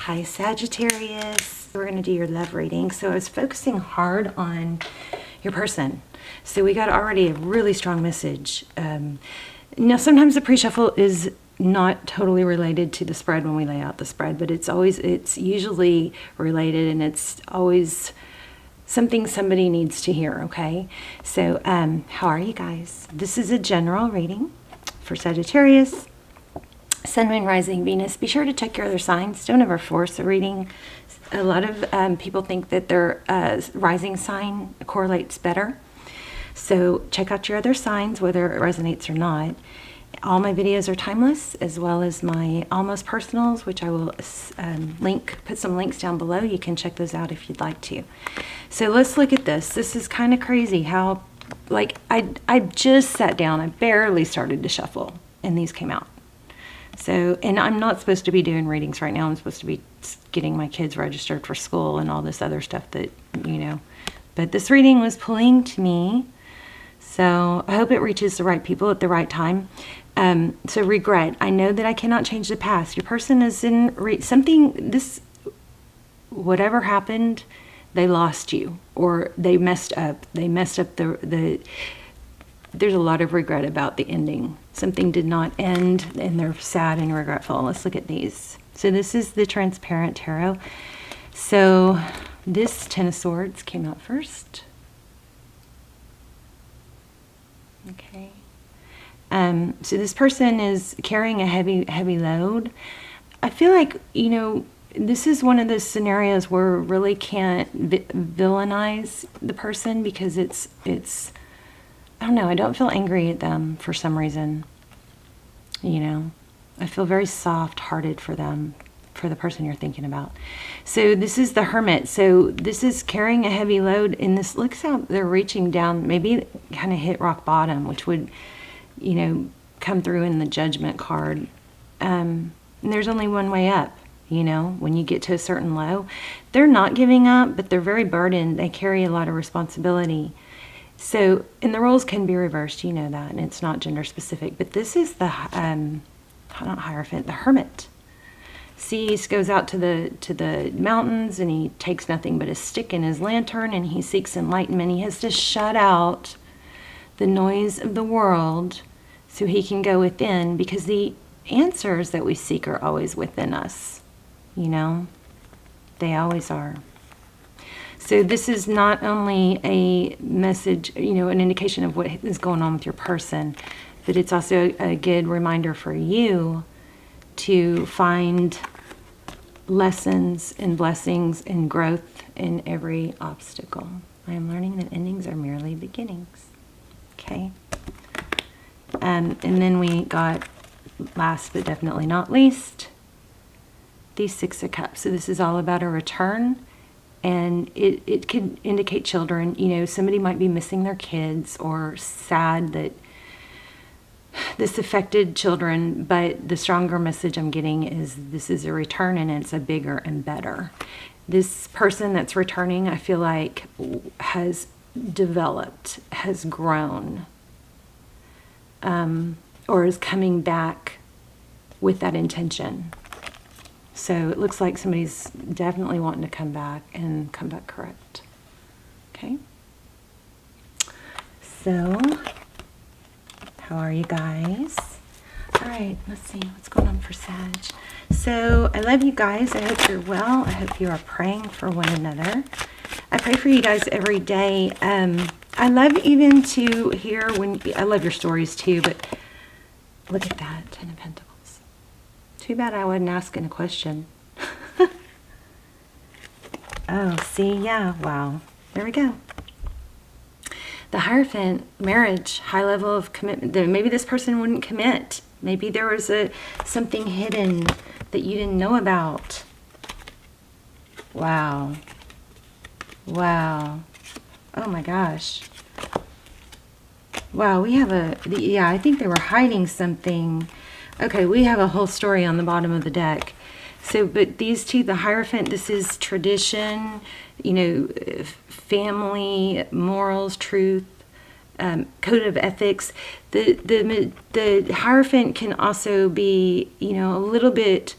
Hi Sagittarius. We're going to do your love reading. So I was focusing hard on your person. So we got already a really strong message. Now sometimes the pre-shuffle is not totally related to the spread when we lay out the spread, but it's usually related, and it's always something somebody needs to hear, okay? So how are you guys? This is a general reading for Sagittarius. Sun, Moon, Rising, Venus. Be sure to check your other signs. Don't ever force a reading. A lot of people think that their rising sign correlates better. So check out your other signs, whether it resonates or not. All my videos are timeless, as well as my almost personals, which I will put some links down below. You can check those out if you'd like to. So let's look at this. This is kind of crazy how, like, I just sat down. I barely started to shuffle, and these came out. So, and I'm not supposed to be doing readings right now. I'm supposed to be getting my kids registered for school and all this other stuff that, you know. But this reading was pulling to me. So I hope it reaches the right people at the right time. So regret. I know that I cannot change the past. Your person is in whatever happened, they lost you, or they messed up. They messed up there's a lot of regret about the ending. Something did not end, and they're sad and regretful. Let's look at these. So this is the transparent tarot. So this Ten of Swords came out first. Okay. So this person is carrying a heavy load. I feel like, you know, this is one of those scenarios where we really can't villainize the person, because it's I don't know, I don't feel angry at them for some reason. You know, I feel very soft-hearted for them, for the person you're thinking about. So this is the Hermit. So this is carrying a heavy load, and this looks out, they're reaching down, maybe kind of hit rock bottom, which would, you know, come through in the Judgment card. And there's only one way up, you know, when you get to a certain low. They're not giving up, but they're very burdened. They carry a lot of responsibility. So, and the roles can be reversed, you know that, and it's not gender specific. But this is the, not Hierophant, the Hermit. See, he goes out to the mountains, and he takes nothing but a stick and his lantern, and he seeks enlightenment. He has to shut out the noise of the world so he can go within, because the answers that we seek are always within us, you know? They always are. So this is not only a message, you know, an indication of what is going on with your person, but it's also a good reminder for you to find lessons and blessings and growth in every obstacle. I am learning that endings are merely beginnings. Okay. And then we got, last but definitely not least, the Six of Cups. So this is all about a return. And it could indicate children, you know, somebody might be missing their kids or sad that this affected children, but the stronger message I'm getting is this is a return, and it's a bigger and better. This person that's returning, I feel like, has developed, has grown, or is coming back with that intention. So it looks like somebody's definitely wanting to come back, and come back correct. Okay. So, how are you guys? All right, let's see what's going on for Sag. So, I love you guys. I hope you're well. I hope you are praying for one another. I pray for you guys every day. I love even to hear I love your stories too, but look at that, Ten of Pentacles. Too bad I wasn't asking a question. Oh, see, yeah, wow. There we go. The Hierophant, marriage, high level of commitment. Maybe this person wouldn't commit. Maybe there was something hidden that you didn't know about. Wow. Wow. Oh my gosh. Wow, we have yeah, I think they were hiding something. Okay, we have a whole story on the bottom of the deck. So, but these two, the Hierophant, this is tradition, you know, family, morals, truth, code of ethics. The Hierophant can also be, you know, a little bit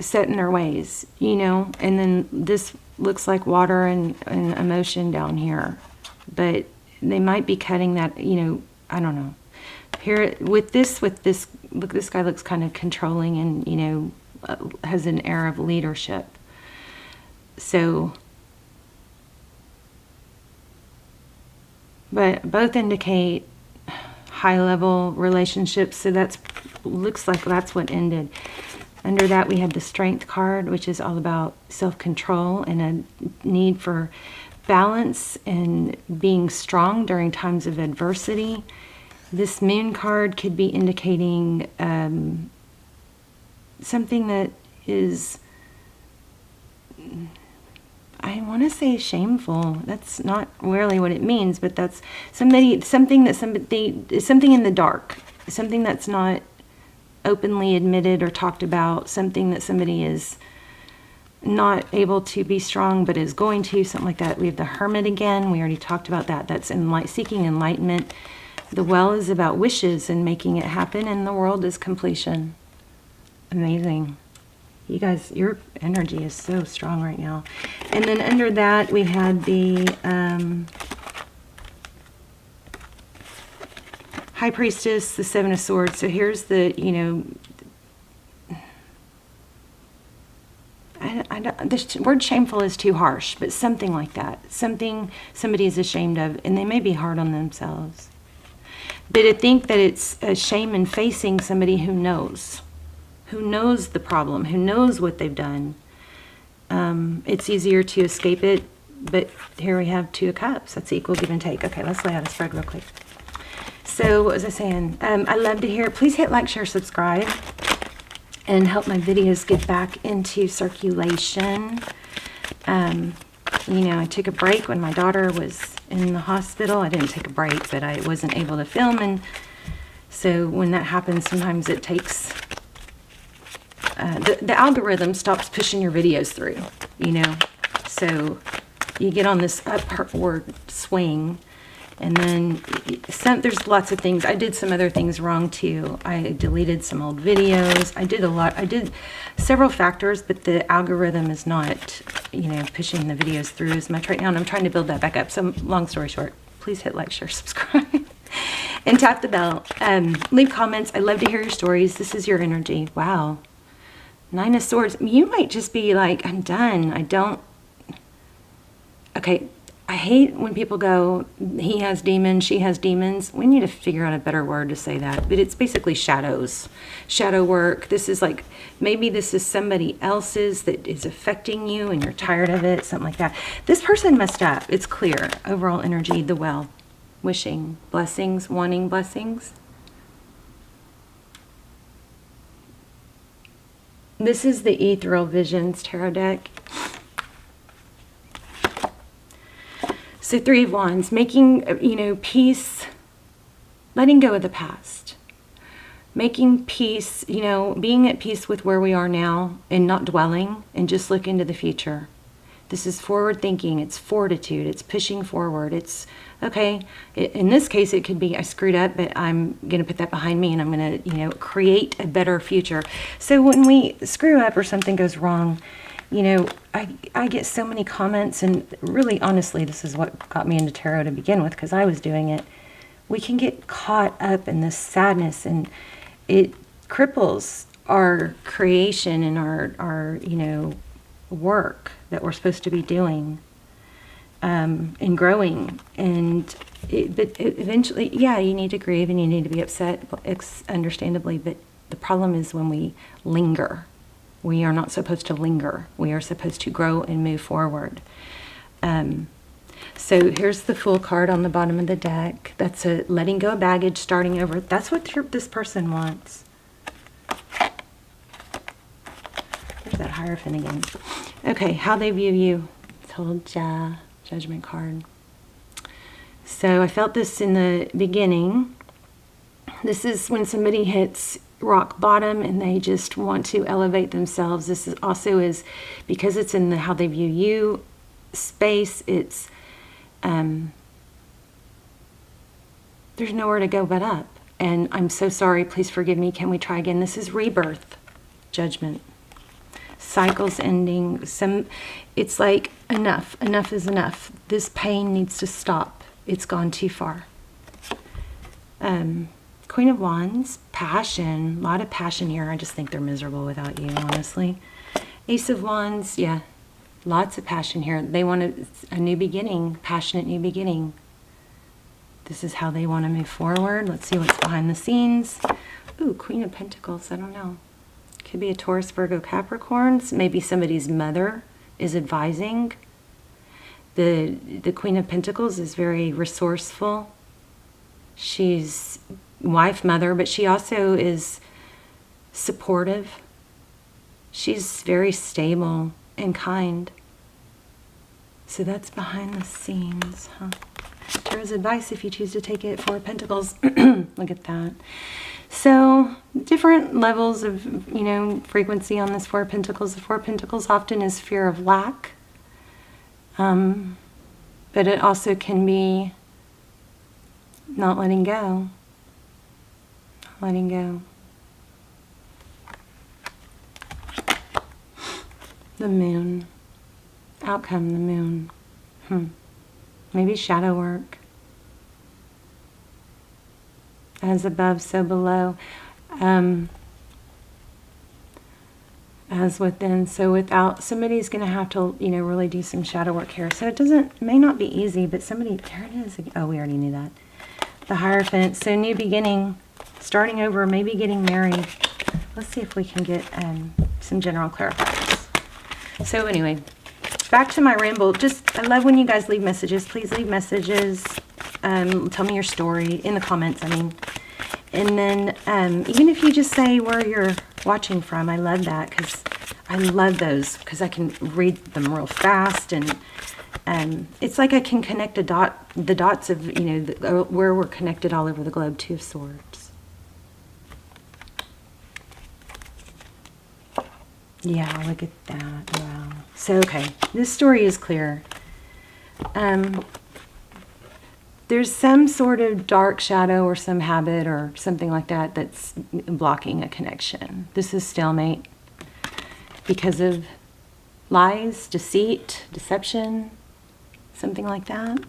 set in their ways, you know, and then this looks like water and emotion down here, but they might be cutting that, you know, I don't know. Here with this, look, this guy looks kind of controlling and, you know, has an air of leadership. So, but both indicate high-level relationships, so that's looks like that's what ended. Under that, we have the Strength card, which is all about self-control and a need for balance and being strong during times of adversity. This Moon card could be indicating something that is, I want to say shameful. That's not really what it means, but that's something in the dark, something that's not openly admitted or talked about, something that somebody is not able to be strong but is going to, something like that. We have the Hermit again. We already talked about that. That's seeking enlightenment. The Well is about wishes and making it happen, and the World is completion. Amazing. You guys, your energy is so strong right now. And then under that, we had the High Priestess, the Seven of Swords. So here's the, you know, the word shameful is too harsh, but something like that. Something somebody is ashamed of, and they may be hard on themselves. But I think that it's a shame in facing somebody who knows the problem, who knows what they've done. It's easier to escape it, but here we have Two of Cups. That's equal give and take. Okay, let's lay out a spread real quick. So what was I saying? I love to hear. Please hit like, share, subscribe, and help my videos get back into circulation. You know, I took a break when my daughter was in the hospital. I didn't take a break, but I wasn't able to film, and so when that happens, sometimes it takes the algorithm stops pushing your videos through, you know, so you get on this upward swing, and then there's lots of things. I did some other things wrong too. I deleted some old videos. I did several factors, but the algorithm is not, you know, pushing the videos through as much right now, and I'm trying to build that back up. So long story short, please hit like, share, subscribe, and tap the bell. Leave comments. I love to hear your stories. This is your energy. Wow. Nine of Swords. You might just be like, I'm done. Okay, I hate when people go, he has demons, she has demons. We need to figure out a better word to say that. But it's basically shadows, shadow work. This is like, maybe this is somebody else's that is affecting you and you're tired of it, something like that. This person messed up. It's clear. Overall energy, the Well. Wishing blessings, wanting blessings. This is the Ethereal Visions Tarot deck. So Three of Wands, making, you know, peace, letting go of the past. Making peace, you know, being at peace with where we are now and not dwelling and just look into the future. This is forward thinking, it's fortitude, it's pushing forward. It's, okay, in this case it could be I screwed up, but I'm going to put that behind me and I'm going to, you know, create a better future. So when we screw up or something goes wrong, you know, I get so many comments, and really honestly this is what got me into tarot to begin with, because I was doing it. We can get caught up in this sadness, and it cripples our creation and our you know, work that we're supposed to be doing, and growing. And but eventually, yeah, you need to grieve and you need to be upset, understandably, but the problem is when we linger. We are not supposed to linger. We are supposed to grow and move forward. So here's the Fool card on the bottom of the deck. That's a letting go of baggage, starting over. That's what this person wants. There's that Hierophant again. Okay, how they view you. Told ya. Judgment card. So I felt this in the beginning. This is when somebody hits rock bottom and they just want to elevate themselves. This is also is because it's in the how they view you space. It's there's nowhere to go but up. And I'm so sorry. Please forgive me. Can we try again? This is rebirth, Judgment. cycles ending. It's like enough is enough. This pain needs to stop. It's gone too far. Queen of Wands, passion, a lot of passion here. I just think they're miserable without you, honestly. Ace of Wands, yeah, lots of passion here. They want a new beginning, passionate new beginning. This is how they want to move forward. Let's see what's behind the scenes. Ooh, Queen of Pentacles, I don't know. Could be a Taurus, Virgo, Capricorns. Maybe somebody's mother is advising. The Queen of Pentacles is very resourceful. She's wife, mother, but she also is supportive. She's very stable and kind. So that's behind the scenes, huh? Tarot's advice, if you choose to take it, Four of Pentacles. Look at that. So different levels of, frequency on this Four of Pentacles. The Four of Pentacles often is fear of lack. But it also can be not letting go. Letting go. The Moon. Outcome, the Moon. Maybe shadow work. As above, so below. As within, so without. Somebody's going to have to, really do some shadow work here. So it may not be easy, but somebody, there it is. Oh, we already knew that. The Hierophant. So new beginning, starting over, maybe getting married. Let's see if we can get some general clarifiers. So anyway, back to my ramble. I love when you guys leave messages. Please leave messages. Tell me your story in the comments, And then even if you just say where you're watching from, I love that, because I love those, because I can read them real fast, and it's like I can connect the dots of, where we're connected all over the globe. Two of Swords. Yeah, look at that. Wow. So, okay, this story is clear. There's some sort of dark shadow or some habit or something like that that's blocking a connection. This is stalemate because of lies, deceit, deception, something like that.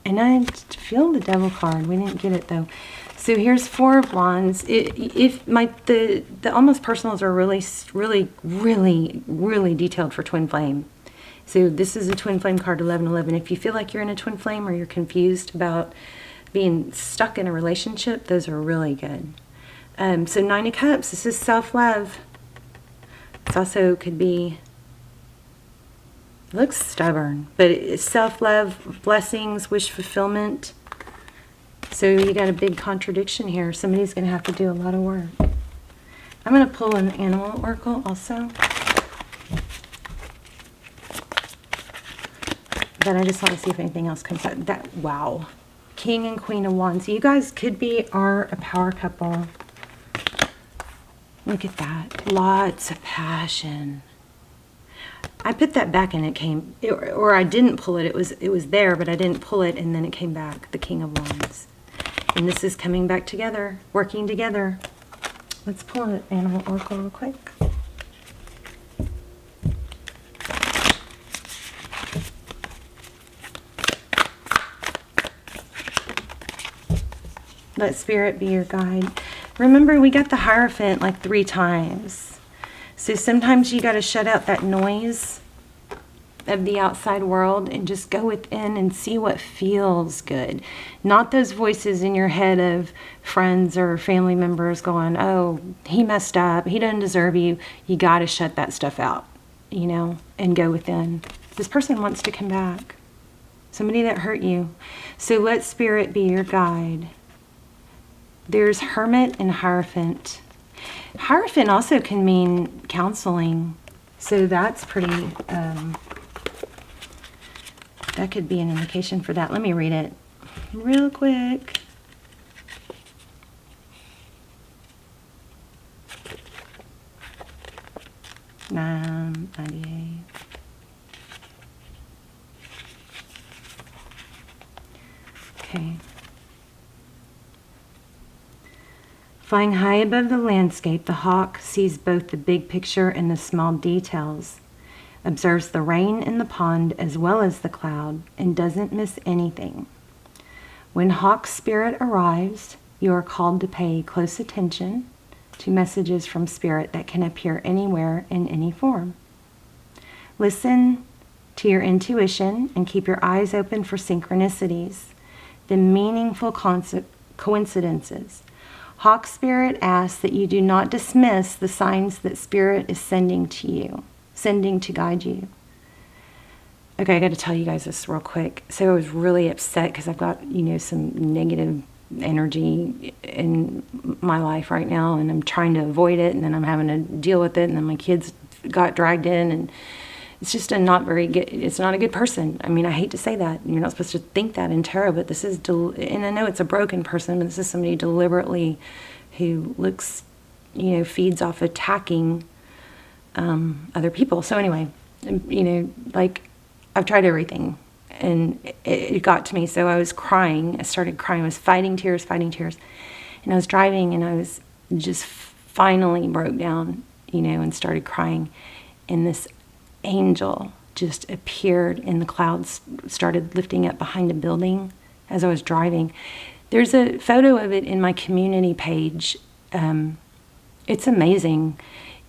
And I feel the Devil card. We didn't get it though. So here's Four of Wands. The almost personals are really, really, really, really detailed for twin flame. So this is a twin flame card, 1111. If you feel like you're in a twin flame or you're confused about being stuck in a relationship, those are really good. So Nine of Cups, this is self-love. This also could be, looks stubborn, but it's self-love, blessings, wish fulfillment. So you got a big contradiction here. Somebody's going to have to do a lot of work. I'm going to pull an animal oracle also. But I just want to see if anything else comes out. Wow. King and Queen of Wands. So you guys are a power couple. Look at that. Lots of passion. I put that back and it came, or I didn't pull it. It was there, but I didn't pull it, and then it came back. The King of Wands. And this is coming back together, working together. Let's pull an animal oracle real quick. Let Spirit be your guide. Remember, we got the Hierophant like 3 times. So sometimes you got to shut out that noise of the outside world and just go within and see what feels good. Not those voices in your head of friends or family members going, oh, he messed up, he doesn't deserve you. You got to shut that stuff out, and go within. This person wants to come back. Somebody that hurt you. So let Spirit be your guide. There's Hermit and Hierophant. Hierophant also can mean counseling. So that's pretty, that could be an indication for that. Let me read it real quick. $9.98. Okay. Flying high above the landscape, the hawk sees both the big picture and the small details, observes the rain in the pond as well as the cloud, and doesn't miss anything. When hawk spirit arrives, you are called to pay close attention to messages from spirit that can appear anywhere in any form. Listen to your intuition and keep your eyes open for synchronicities, the meaningful coincidences. Hawk Spirit asks that you do not dismiss the signs that Spirit is sending to guide you. Okay, I got to tell you guys this real quick. So I was really upset because I've got, some negative energy in my life right now, and I'm trying to avoid it, and then I'm having to deal with it, and then my kids got dragged in, and it's just it's not a good person. I mean, I hate to say that. You're not supposed to think that in tarot, but this is, and I know it's a broken person, but this is somebody deliberately who looks, feeds off attacking other people. So anyway, I've tried everything, and it got to me. So I was crying. I started crying. I was fighting tears. And I was driving, and I was just finally broke down, and started crying. And this angel just appeared in the clouds, started lifting up behind a building as I was driving. There's a photo of it in my community page. It's amazing.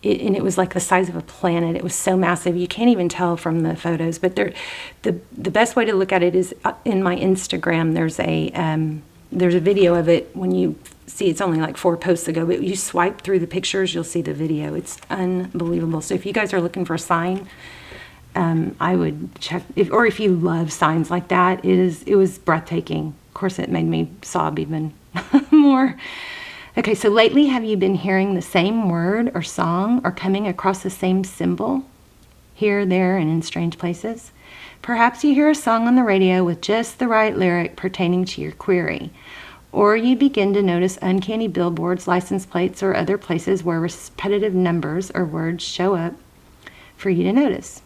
And it was like the size of a planet. It was so massive. You can't even tell from the photos. But the best way to look at it is in my Instagram. There's a video of it. When you see, it's only like 4 posts ago, but you swipe through the pictures, you'll see the video. It's unbelievable. So if you guys are looking for a sign, I would check. If you love signs like that, it was breathtaking. Of course, it made me sob even more. Okay, so lately, have you been hearing the same word or song or coming across the same symbol here, there, and in strange places? Perhaps you hear a song on the radio with just the right lyric pertaining to your query. Or you begin to notice uncanny billboards, license plates, or other places where repetitive numbers or words show up for you to notice.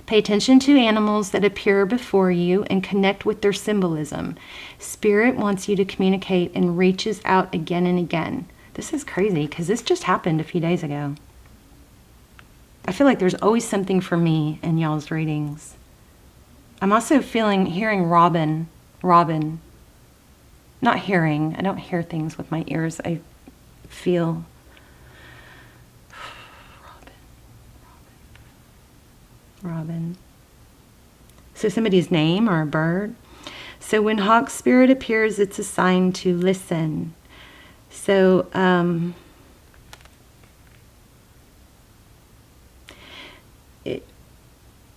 Pay attention to animals that appear before you and connect with their symbolism. Spirit wants you to communicate and reaches out again and again. This is crazy because this just happened a few days ago. I feel like there's always something for me in y'all's readings. I'm also hearing Robin. Not hearing. I don't hear things with my ears. I feel. Robin. So somebody's name or a bird. So when hawk spirit appears, it's a sign to listen. So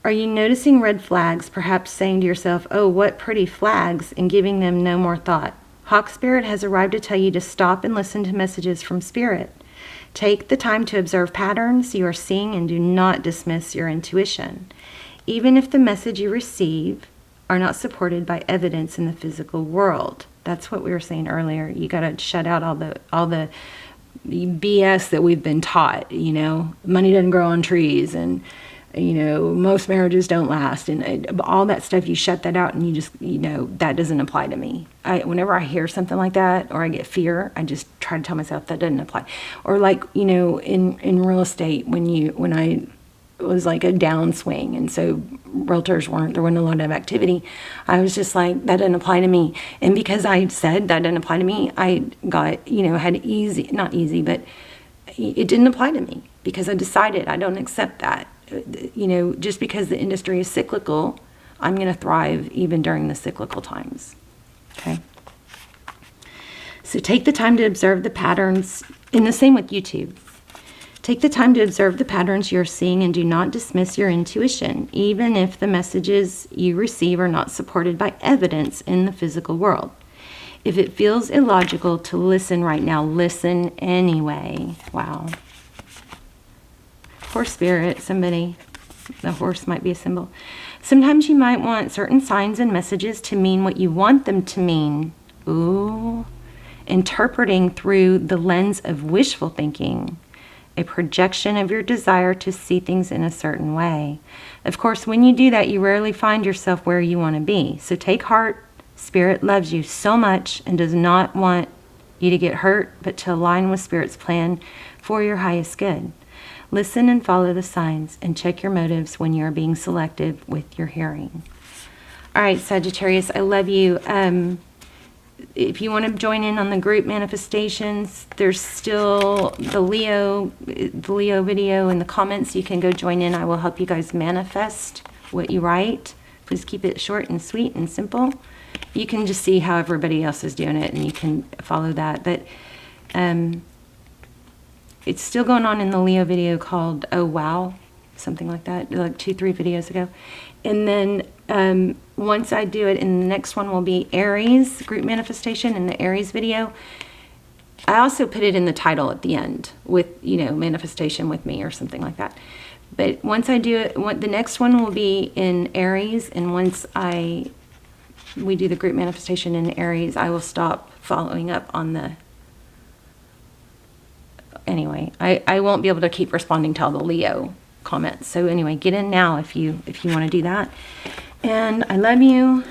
are you noticing red flags, perhaps saying to yourself, oh, what pretty flags, and giving them no more thought? Hawk spirit has arrived to tell you to stop and listen to messages from spirit. Take the time to observe patterns you are seeing and do not dismiss your intuition. Even if the message you receive are not supported by evidence in the physical world. That's what we were saying earlier. You got to shut out all the BS that we've been taught, money doesn't grow on trees, and most marriages don't last, and all that stuff. You shut that out, and you just, that doesn't apply to me. Whenever I hear something like that, or I get fear, I just try to tell myself that doesn't apply. Or like, in real estate, when I was like a downswing, and so realtors there wasn't a lot of activity, I was just like, that doesn't apply to me. And because I said that doesn't apply to me, I got, had not easy, but it didn't apply to me because I decided I don't accept that. Just because the industry is cyclical, I'm going to thrive even during the cyclical times. Okay. So take the time to observe the patterns, and the same with YouTube. Take the time to observe the patterns you're seeing and do not dismiss your intuition, even if the messages you receive are not supported by evidence in the physical world. If it feels illogical to listen right now, listen anyway. Wow. Horse spirit, the horse might be a symbol. Sometimes you might want certain signs and messages to mean what you want them to mean. Ooh. Interpreting through the lens of wishful thinking, a projection of your desire to see things in a certain way. Of course, when you do that, you rarely find yourself where you want to be. So take heart. Spirit loves you so much and does not want you to get hurt, but to align with Spirit's plan for your highest good. Listen and follow the signs, and check your motives when you are being selective with your hearing. All right, Sagittarius, I love you. If you want to join in on the group manifestations, there's still the Leo video in the comments. You can go join in. I will help you guys manifest what you write. Please keep it short and sweet and simple. You can just see how everybody else is doing it, and you can follow that. But it's still going on in the Leo video called Oh Wow, something like that, like 2-3 videos ago. And then once I do it, and the next one will be Aries group manifestation in the Aries video. I also put it in the title at the end with, you know, manifestation with me or something like that. But once I do it, the next one will be in Aries, and once we do the group manifestation in Aries, I will stop following up on the... Anyway, I won't be able to keep responding to all the Leo comments. So anyway, get in now if you want to do that. And I love you.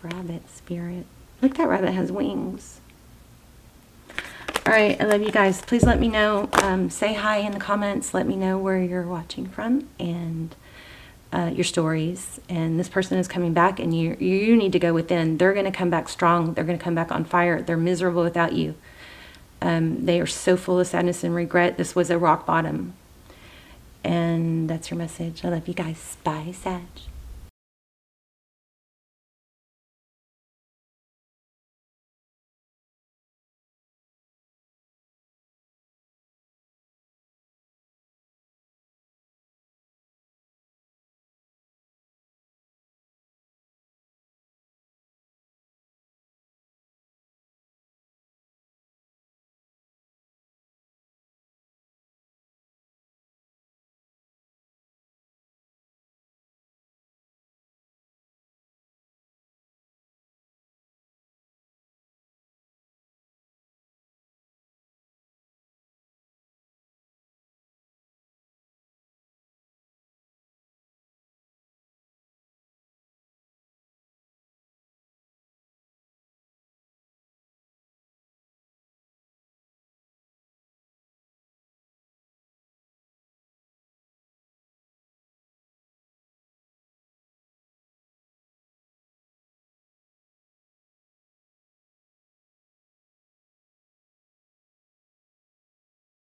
Rabbit spirit. Look, that rabbit has wings. All right, I love you guys. Please let me know. Say hi in the comments. Let me know where you're watching from and your stories. And this person is coming back, and you need to go within. They're going to come back strong. They're going to come back on fire. They're miserable without you. They are so full of sadness and regret. This was a rock bottom. And that's your message. I love you guys. Bye, Sag.